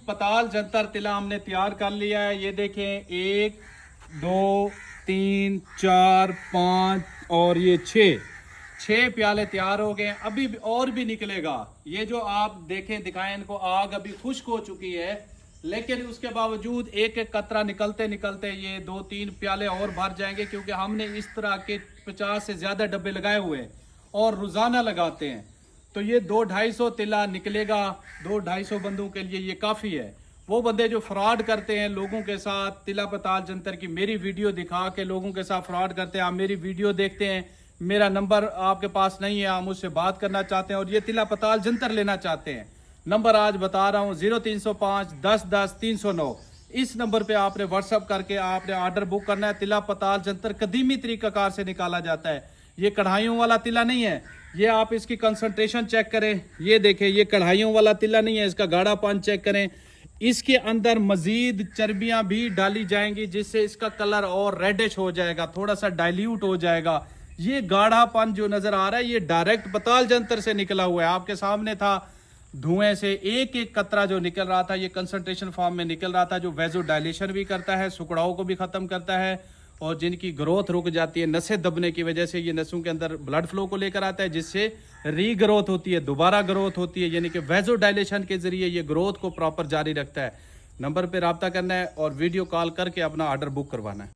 पताल जंतर तिला हमने तैयार कर लिया है। ये देखें 1 2 3 4 5 और ये 6 प्याले तैयार हो गए। अभी और भी निकलेगा। ये जो आप देखें दिखाएं इनको, आग अभी खुश्क हो चुकी है, लेकिन उसके बावजूद एक एक कतरा निकलते निकलते ये 2-3 प्याले और भर जाएंगे, क्योंकि हमने इस तरह के 50 से ज्यादा डब्बे लगाए हुए हैं और रोजाना लगाते हैं। तो ये 200-250 तिला निकलेगा। 200-250 बंदों के लिए ये काफी है। वो बंदे जो फ्रॉड करते हैं लोगों के साथ, तिला पताल जंतर की मेरी वीडियो दिखा के लोगों के साथ फ्रॉड करते हैं। आप मेरी वीडियो देखते हैं, मेरा नंबर आपके पास नहीं है, आप मुझसे बात करना चाहते हैं और ये तिला पताल जंतर लेना चाहते हैं, नंबर आज बता रहा हूँ 0305 10 10 309। इस नंबर पे आपने व्हाट्सअप करके आपने ऑर्डर बुक करना है। तिला पताल जंतर कदीमी तरीकाकार से निकाला जाता है। ये कढ़ाइयों वाला तिला नहीं है। ये आप इसकी कंसंट्रेशन चेक करें, ये देखें, ये कढ़ाइयों वाला तिला नहीं है। इसका गाढ़ापन चेक करें। इसके अंदर मजीद चर्बियां भी डाली जाएंगी, जिससे इसका कलर और रेडिश हो जाएगा, थोड़ा सा डाइल्यूट हो जाएगा। ये गाढ़ापन जो नजर आ रहा है ये डायरेक्ट पताल जंतर से निकला हुआ है। आपके सामने था, धुएं से एक एक कतरा जो निकल रहा था ये कंसंट्रेशन फॉर्म में निकल रहा था, जो वेजो डायलेशन भी करता है, सुकड़ाओं को भी खत्म करता है और जिनकी ग्रोथ रुक जाती है नसें दबने की वजह से, ये नसों के अंदर ब्लड फ्लो को लेकर आता है, जिससे रीग्रोथ होती है, दोबारा ग्रोथ होती है। यानी कि वेजो डायलेशन के जरिए ये ग्रोथ को प्रॉपर जारी रखता है। नंबर पे रब्ता करना है और वीडियो कॉल करके अपना ऑर्डर बुक करवाना है।